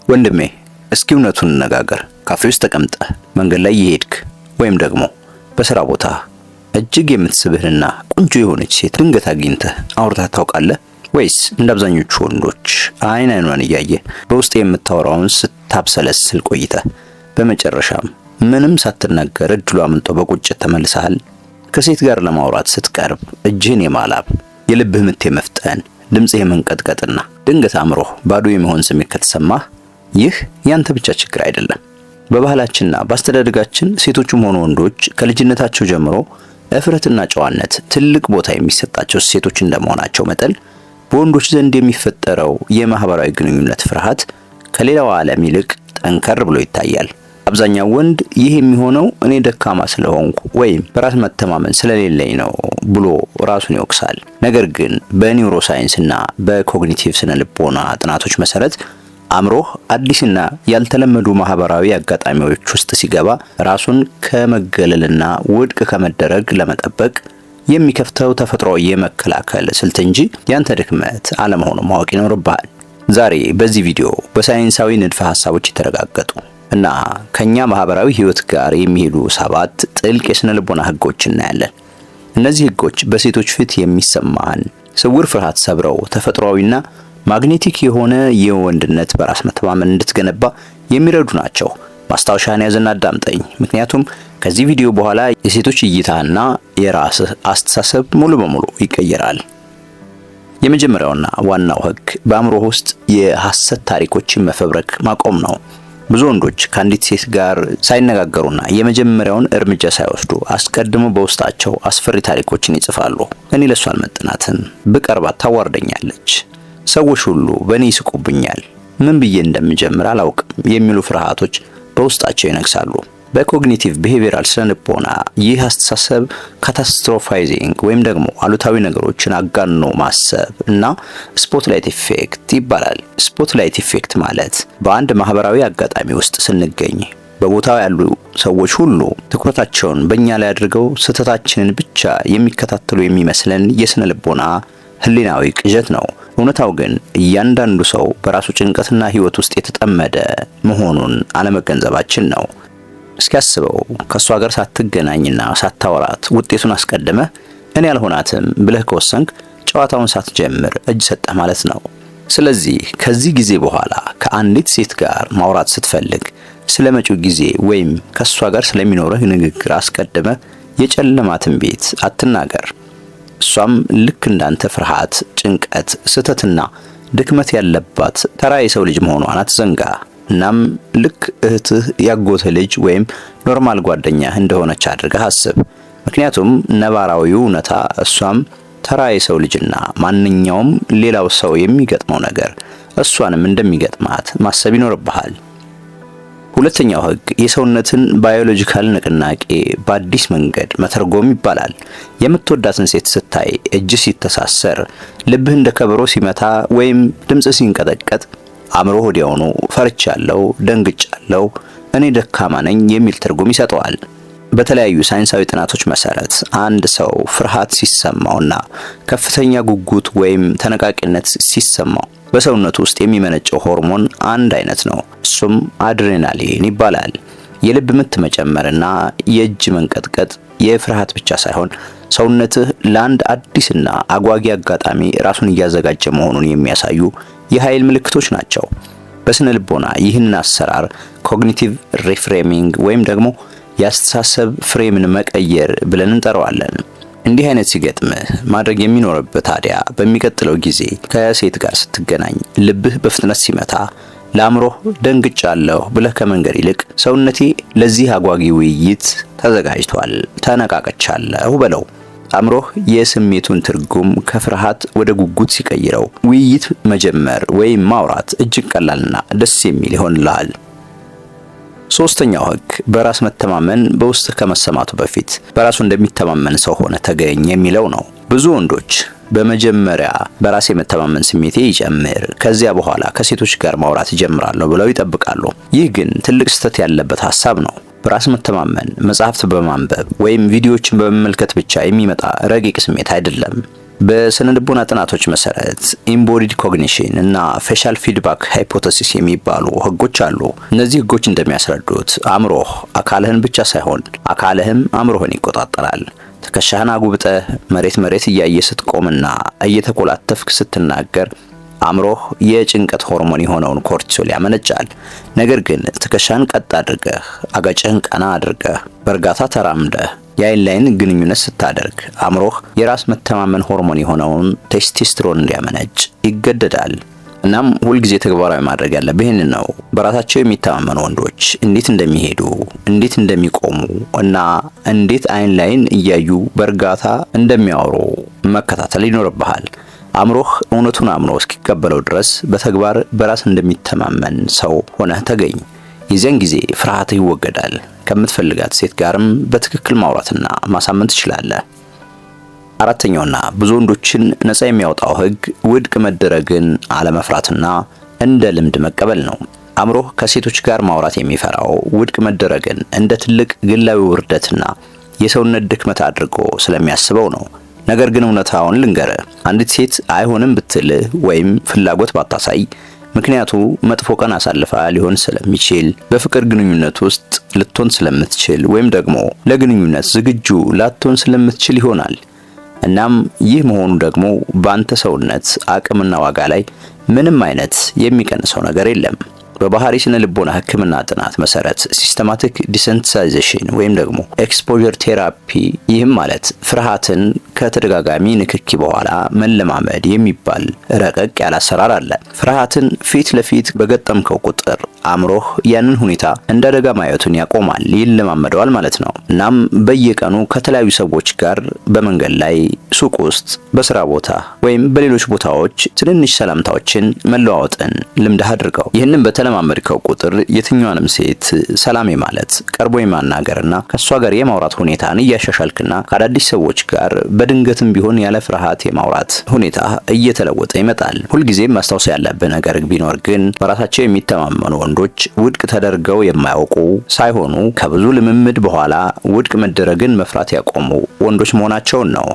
ወንድሜ እስኪ እውነቱን እንነጋገር። ካፌ ውስጥ ተቀምጠህ መንገድ ላይ እየሄድክ ወይም ደግሞ በስራ ቦታ እጅግ የምትስብህና ቆንጆ የሆነች ሴት ድንገት አግኝተህ አውርተህ ታውቃለህ? ወይስ እንደ አብዛኞቹ ወንዶች አይን አይኗን እያየህ በውስጥ የምታወራውን ስታብሰለስል ቆይተህ በመጨረሻም ምንም ሳትናገር እድሉ አምልጦ በቁጭት ተመልሰሃል? ከሴት ጋር ለማውራት ስትቀርብ እጅህን የማላብ የልብህ ምት የመፍጠን ድምጽህ የመንቀጥቀጥና ድንገት አእምሮህ ባዶ የመሆን ስሜት ከተሰማህ ይህ ያንተ ብቻ ችግር አይደለም። በባህላችንና በአስተዳደጋችን ሴቶችም ሆኑ ወንዶች ከልጅነታቸው ጀምሮ እፍረትና ጨዋነት ትልቅ ቦታ የሚሰጣቸው ሴቶች እንደመሆናቸው መጠን በወንዶች ዘንድ የሚፈጠረው የማህበራዊ ግንኙነት ፍርሃት ከሌላው ዓለም ይልቅ ጠንከር ብሎ ይታያል። አብዛኛው ወንድ ይህ የሚሆነው እኔ ደካማ ስለሆንኩ ወይም በራስ መተማመን ስለሌለኝ ነው ብሎ ራሱን ይወቅሳል። ነገር ግን በኒውሮ ሳይንስና በኮግኒቲቭ ስነ ልቦና ጥናቶች መሰረት አእምሮህ አዲስና ያልተለመዱ ማህበራዊ አጋጣሚዎች ውስጥ ሲገባ ራሱን ከመገለልና ውድቅ ከመደረግ ለመጠበቅ የሚከፍተው ተፈጥሯዊ የመከላከል ስልት እንጂ ያንተ ድክመት አለመሆኑ ማወቅ ይኖርብሃል። ዛሬ በዚህ ቪዲዮ በሳይንሳዊ ንድፈ ሐሳቦች የተረጋገጡ እና ከኛ ማህበራዊ ህይወት ጋር የሚሄዱ 7 ጥልቅ የስነ ልቦና ህጎች እናያለን። እነዚህ ህጎች በሴቶች ፊት የሚሰማህን ስውር ፍርሃት ሰብረው ተፈጥሯዊና ማግኔቲክ የሆነ የወንድነት በራስ መተማመን እንድትገነባ የሚረዱ ናቸው። ማስታወሻን ያዝና አዳምጠኝ፣ ምክንያቱም ከዚህ ቪዲዮ በኋላ የሴቶች እይታና የራስህ አስተሳሰብ ሙሉ በሙሉ ይቀየራል። የመጀመሪያውና ዋናው ህግ በአእምሮ ውስጥ የሐሰት ታሪኮችን መፈብረክ ማቆም ነው። ብዙ ወንዶች ከአንዲት ሴት ጋር ሳይነጋገሩና የመጀመሪያውን እርምጃ ሳይወስዱ አስቀድመው በውስጣቸው አስፈሪ ታሪኮችን ይጽፋሉ። እኔ ለሷ አልመጥናትም፣ ብቀርባት ታዋርደኛለች፣ ሰዎች ሁሉ በእኔ ይስቁብኛል፣ ምን ብዬ እንደምጀምር አላውቅም የሚሉ ፍርሃቶች በውስጣቸው ይነግሳሉ። በኮግኒቲቭ ቢሄቪየራል ስነልቦና ይህ አስተሳሰብ ካታስትሮፋይዚንግ ወይም ደግሞ አሉታዊ ነገሮችን አጋኖ ማሰብ እና ስፖትላይት ኢፌክት ይባላል። ስፖትላይት ኢፌክት ማለት በአንድ ማህበራዊ አጋጣሚ ውስጥ ስንገኝ በቦታው ያሉ ሰዎች ሁሉ ትኩረታቸውን በእኛ ላይ አድርገው ስህተታችንን ብቻ የሚከታተሉ የሚመስለን የስነ ልቦና ህሊናዊ ቅዠት ነው። እውነታው ግን እያንዳንዱ ሰው በራሱ ጭንቀትና ህይወት ውስጥ የተጠመደ መሆኑን አለመገንዘባችን ነው። እስኪያስበው ከሷ ጋር ሳትገናኝና ሳታወራት ውጤቱን አስቀድመ እኔ አልሆናትም ብለህ ከወሰንክ ጨዋታውን ሳትጀምር እጅ ሰጠህ ማለት ነው። ስለዚህ ከዚህ ጊዜ በኋላ ከአንዲት ሴት ጋር ማውራት ስትፈልግ ስለ መጪው ጊዜ ወይም ከሷ ጋር ስለሚኖርህ ንግግር አስቀድመ የጨለማ ትንቢት አትናገር። እሷም ልክ እንዳንተ ፍርሃት፣ ጭንቀት፣ ስህተትና ድክመት ያለባት ተራ የሰው ልጅ መሆኗን አትዘንጋ። እናም ልክ እህትህ፣ ያጎትህ ልጅ ወይም ኖርማል ጓደኛህ እንደሆነች አድርገህ አስብ። ምክንያቱም ነባራዊው እውነታ እሷም ተራ የሰው ልጅና ማንኛውም ሌላው ሰው የሚገጥመው ነገር እሷንም እንደሚገጥማት ማሰብ ይኖርብሃል። ሁለተኛው ህግ የሰውነትን ባዮሎጂካል ንቅናቄ በአዲስ መንገድ መተርጎም ይባላል። የምትወዳትን ሴት ስታይ እጅ ሲተሳሰር፣ ልብህ እንደ ከበሮ ሲመታ ወይም ድምጽ ሲንቀጠቀጥ አእምሮ ወዲያውኑ ፈርቻለሁ፣ ደንግጫለሁ፣ እኔ ደካማ ነኝ የሚል ትርጉም ይሰጠዋል። በተለያዩ ሳይንሳዊ ጥናቶች መሰረት አንድ ሰው ፍርሃት ሲሰማውና ከፍተኛ ጉጉት ወይም ተነቃቂነት ሲሰማው በሰውነቱ ውስጥ የሚመነጨው ሆርሞን አንድ አይነት ነው። እሱም አድሬናሊን ይባላል። የልብ ምት መጨመርና የእጅ መንቀጥቀጥ የፍርሃት ብቻ ሳይሆን ሰውነትህ ለአንድ አዲስና አጓጊ አጋጣሚ ራሱን እያዘጋጀ መሆኑን የሚያሳዩ የኃይል ምልክቶች ናቸው። በስነ ልቦና ይህን አሰራር ኮግኒቲቭ ሪፍሬሚንግ ወይም ደግሞ የአስተሳሰብ ፍሬምን መቀየር ብለን እንጠራዋለን። እንዲህ አይነት ሲገጥምህ ማድረግ የሚኖርብህ ታዲያ በሚቀጥለው ጊዜ ከሴት ጋር ስትገናኝ ልብህ በፍጥነት ሲመታ ለአእምሮህ ደንግጫለሁ ብለህ ከመንገር ይልቅ ሰውነቴ ለዚህ አጓጊ ውይይት ተዘጋጅቷል፣ ተነቃቀቻለሁ በለው። አእምሮህ የስሜቱን ትርጉም ከፍርሃት ወደ ጉጉት ሲቀይረው ውይይት መጀመር ወይም ማውራት እጅግ ቀላልና ደስ የሚል ይሆንልሃል። ሶስተኛው ህግ በራስ መተማመን በውስጥ ከመሰማቱ በፊት በራሱ እንደሚተማመን ሰው ሆነ ተገኝ የሚለው ነው። ብዙ ወንዶች በመጀመሪያ በራስ የመተማመን ስሜቴ ይጨምር፣ ከዚያ በኋላ ከሴቶች ጋር ማውራት ይጀምራለሁ ብለው ይጠብቃሉ። ይህ ግን ትልቅ ስህተት ያለበት ሐሳብ ነው። በራስ መተማመን መጽሐፍት በማንበብ ወይም ቪዲዮዎችን በመመልከት ብቻ የሚመጣ ረቂቅ ስሜት አይደለም። በስነ ልቦና ጥናቶች መሰረት ኢምቦዲድ ኮግኒሽን እና ፌሻል ፊድባክ ሃይፖቴሲስ የሚባሉ ህጎች አሉ። እነዚህ ህጎች እንደሚያስረዱት አእምሮህ አካልህን ብቻ ሳይሆን አካልህም አእምሮህን ይቆጣጠራል። ትከሻህን አጉብጠህ መሬት እያየ ስትቆምና እየተኮላተፍክ ስትናገር አእምሮህ የጭንቀት ሆርሞን የሆነውን ኮርቲሶል ያመነጫል። ነገር ግን ትከሻህን ቀጥ አድርገህ አገጭህን ቀና አድርገህ በእርጋታ ተራምደህ የአይን ላይን ግንኙነት ስታደርግ አእምሮህ የራስ መተማመን ሆርሞን የሆነውን ቴስቶስትሮን እንዲያመነጭ ይገደዳል። እናም ሁልጊዜ ተግባራዊ ማድረግ ያለብህ ይህንን ነው። በራሳቸው የሚተማመኑ ወንዶች እንዴት እንደሚሄዱ፣ እንዴት እንደሚቆሙ እና እንዴት አይን ላይን እያዩ በእርጋታ እንደሚያወሩ መከታተል ይኖርብሃል። አእምሮህ እውነቱን አምኖ እስኪቀበለው ድረስ በተግባር በራስ እንደሚተማመን ሰው ሆነህ ተገኝ። የዚያን ጊዜ ፍርሃት ይወገዳል። ከምትፈልጋት ሴት ጋርም በትክክል ማውራትና ማሳመን ትችላለህ። አራተኛውና ብዙ ወንዶችን ነፃ የሚያወጣው ህግ ውድቅ መደረግን አለመፍራትና እንደ ልምድ መቀበል ነው። አእምሮህ ከሴቶች ጋር ማውራት የሚፈራው ውድቅ መደረግን እንደ ትልቅ ግላዊ ውርደትና የሰውነት ድክመት አድርጎ ስለሚያስበው ነው። ነገር ግን እውነታውን ልንገርህ፣ አንዲት ሴት አይሆንም ብትልህ ወይም ፍላጎት ባታሳይ ምክንያቱ መጥፎ ቀን አሳልፋ ሊሆን ስለሚችል፣ በፍቅር ግንኙነት ውስጥ ልትሆን ስለምትችል ወይም ደግሞ ለግንኙነት ዝግጁ ላትሆን ስለምትችል ይሆናል። እናም ይህ መሆኑ ደግሞ በአንተ ሰውነት አቅምና ዋጋ ላይ ምንም አይነት የሚቀንሰው ነገር የለም። በባህሪ ስነ ልቦና ህክምና ጥናት መሰረት ሲስተማቲክ ዲሰንሲታይዜሽን ወይም ደግሞ ኤክስፖዠር ቴራፒ፣ ይህም ማለት ፍርሃትን ከተደጋጋሚ ንክኪ በኋላ መለማመድ የሚባል ረቀቅ ያለ አሰራር አለ። ፍርሃትን ፊት ለፊት በገጠምከው ቁጥር አእምሮህ ያንን ሁኔታ እንደ አደጋ ማየቱን ያቆማል፣ ይለማመደዋል ማለት ነው። እናም በየቀኑ ከተለያዩ ሰዎች ጋር በመንገድ ላይ፣ ሱቅ ውስጥ፣ በስራ ቦታ ወይም በሌሎች ቦታዎች ትንንሽ ሰላምታዎችን መለዋወጥን ልምድህ አድርገው። ይህንን በተለማመድከው ቁጥር የትኛዋንም ሴት ሰላም ማለት ቀርቦ የማናገርና ከሷ ጋር የማውራት ሁኔታን እያሻሻልክና ከአዳዲስ ሰዎች ጋር በድንገትም ቢሆን ያለ ፍርሃት የማውራት ሁኔታ እየተለወጠ ይመጣል። ሁልጊዜም ማስታወስ ያለብህ ነገር ቢኖር ግን በራሳቸው የሚተማመኑ ወንዶች ውድቅ ተደርገው የማያውቁ ሳይሆኑ ከብዙ ልምምድ በኋላ ውድቅ መደረግን መፍራት ያቆሙ ወንዶች መሆናቸውን ነው።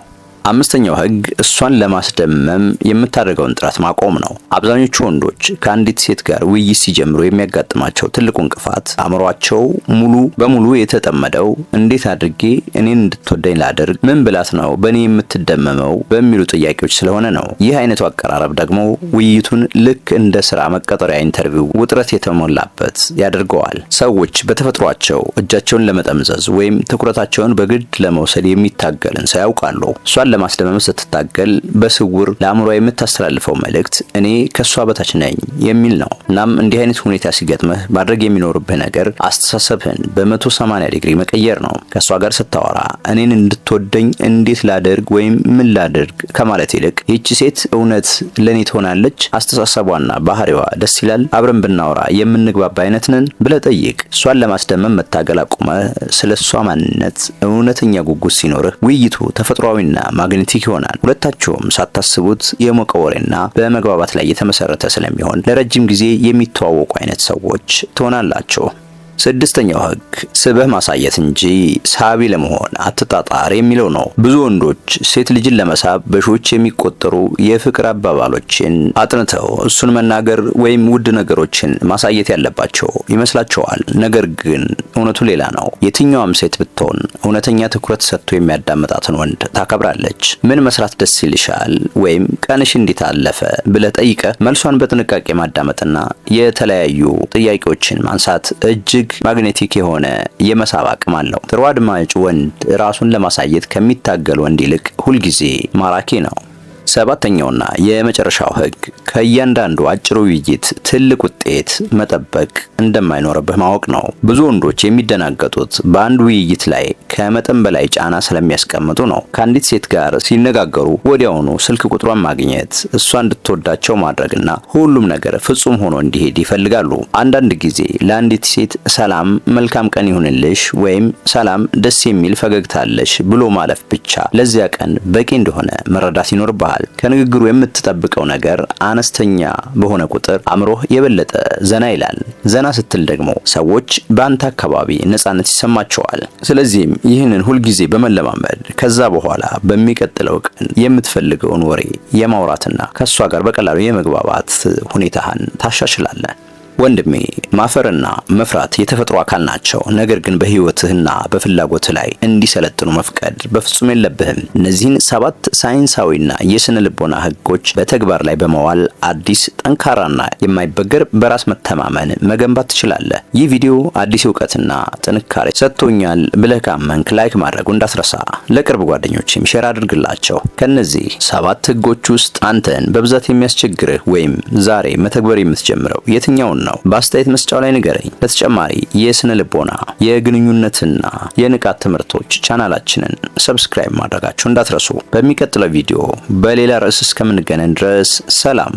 አምስተኛው ህግ እሷን ለማስደመም የምታደርገውን ጥረት ማቆም ነው። አብዛኞቹ ወንዶች ከአንዲት ሴት ጋር ውይይት ሲጀምሩ የሚያጋጥማቸው ትልቁ እንቅፋት አእምሯቸው ሙሉ በሙሉ የተጠመደው እንዴት አድርጌ እኔን እንድትወደኝ ላድርግ፣ ምን ብላት ነው በእኔ የምትደመመው በሚሉ ጥያቄዎች ስለሆነ ነው። ይህ አይነቱ አቀራረብ ደግሞ ውይይቱን ልክ እንደ ስራ መቀጠሪያ ኢንተርቪው ውጥረት የተሞላበት ያደርገዋል። ሰዎች በተፈጥሯቸው እጃቸውን ለመጠምዘዝ ወይም ትኩረታቸውን በግድ ለመውሰድ የሚታገልን ሰው ያውቃሉ። እሷን ለማስደመም ስትታገል በስውር ለአእምሮ የምታስተላልፈው መልእክት እኔ ከሷ በታች ነኝ የሚል ነው። እናም እንዲህ አይነት ሁኔታ ሲገጥምህ ማድረግ የሚኖርብህ ነገር አስተሳሰብህን በ180 ዲግሪ መቀየር ነው። ከሷ ጋር ስታወራ እኔን እንድትወደኝ እንዴት ላደርግ ወይም ምን ላደርግ ከማለት ይልቅ ይህች ሴት እውነት ለኔ ትሆናለች፣ አስተሳሰቧና ባህሪዋ ደስ ይላል፣ አብረን ብናወራ የምንግባባ አይነት ነን ብለህ ጠይቅ። እሷን ለማስደመም መታገል አቁመህ ስለሷ ማንነት እውነተኛ ጉጉት ሲኖርህ ውይይቱ ተፈጥሯዊና ማግኔቲክ ይሆናል። ሁለታችሁም ሳታስቡት የሞቀ ወሬና በመግባባት ላይ የተመሰረተ ስለሚሆን ለረጅም ጊዜ የሚተዋወቁ አይነት ሰዎች ትሆናላችሁ። ስድስተኛው ህግ ስበህ ማሳየት እንጂ ሳቢ ለመሆን አትጣጣር የሚለው ነው። ብዙ ወንዶች ሴት ልጅን ለመሳብ በሺዎች የሚቆጠሩ የፍቅር አባባሎችን አጥንተው እሱን መናገር ወይም ውድ ነገሮችን ማሳየት ያለባቸው ይመስላቸዋል። ነገር ግን እውነቱ ሌላ ነው። የትኛውም ሴት ብትሆን እውነተኛ ትኩረት ሰጥቶ የሚያዳምጣትን ወንድ ታከብራለች። ምን መስራት ደስ ይልሻል ወይም ቀንሽ እንዴት አለፈ ብለህ ጠይቀህ መልሷን በጥንቃቄ ማዳመጥና የተለያዩ ጥያቄዎችን ማንሳት እጅግ ማግኔቲክ የሆነ የመሳብ አቅም አለው። ጥሩ አድማጭ ወንድ ራሱን ለማሳየት ከሚታገል ወንድ ይልቅ ሁልጊዜ ማራኪ ነው። ሰባተኛውና የመጨረሻው ህግ ከእያንዳንዱ አጭር ውይይት ትልቅ ውጤት መጠበቅ እንደማይኖርብህ ማወቅ ነው። ብዙ ወንዶች የሚደናገጡት በአንድ ውይይት ላይ ከመጠን በላይ ጫና ስለሚያስቀምጡ ነው። ከአንዲት ሴት ጋር ሲነጋገሩ ወዲያውኑ ስልክ ቁጥሯን ማግኘት፣ እሷ እንድትወዳቸው ማድረግና ሁሉም ነገር ፍጹም ሆኖ እንዲሄድ ይፈልጋሉ። አንዳንድ ጊዜ ለአንዲት ሴት ሰላም፣ መልካም ቀን ይሁንልሽ ወይም ሰላም፣ ደስ የሚል ፈገግታለሽ ብሎ ማለፍ ብቻ ለዚያ ቀን በቂ እንደሆነ መረዳት ይኖርብሃል። ይሆናል። ከንግግሩ የምትጠብቀው ነገር አነስተኛ በሆነ ቁጥር አእምሮህ የበለጠ ዘና ይላል። ዘና ስትል ደግሞ ሰዎች በአንተ አካባቢ ነፃነት ይሰማቸዋል። ስለዚህም ይህንን ሁልጊዜ በመለማመድ ከዛ በኋላ በሚቀጥለው ቀን የምትፈልገውን ወሬ የማውራትና ከሷ ጋር በቀላሉ የመግባባት ሁኔታህን ታሻሽላለህ። ወንድሜ ማፈርና መፍራት የተፈጥሮ አካል ናቸው። ነገር ግን በህይወትህና በፍላጎትህ ላይ እንዲሰለጥኑ መፍቀድ በፍጹም የለብህም። እነዚህን 7 ሳይንሳዊና የስነ ልቦና ህጎች በተግባር ላይ በመዋል አዲስ ጠንካራና የማይበገር በራስ መተማመን መገንባት ትችላለህ። ይህ ቪዲዮ አዲስ እውቀትና ጥንካሬ ሰጥቶኛል ብለህ ካመንክ ላይክ ማድረጉ እንዳትረሳ። ለቅርብ ጓደኞችም ሼር አድርግላቸው። ከነዚህ 7 ህጎች ውስጥ አንተን በብዛት የሚያስቸግርህ ወይም ዛሬ መተግበር የምትጀምረው የትኛውን ነው? በአስተያየት መስጫው ላይ ንገረኝ። ለተጨማሪ የስነ ልቦና የግንኙነትና የንቃት ትምህርቶች ቻናላችንን ሰብስክራይብ ማድረጋችሁ እንዳትረሱ። በሚቀጥለው ቪዲዮ በሌላ ርዕስ እስከምንገናኝ ድረስ ሰላም።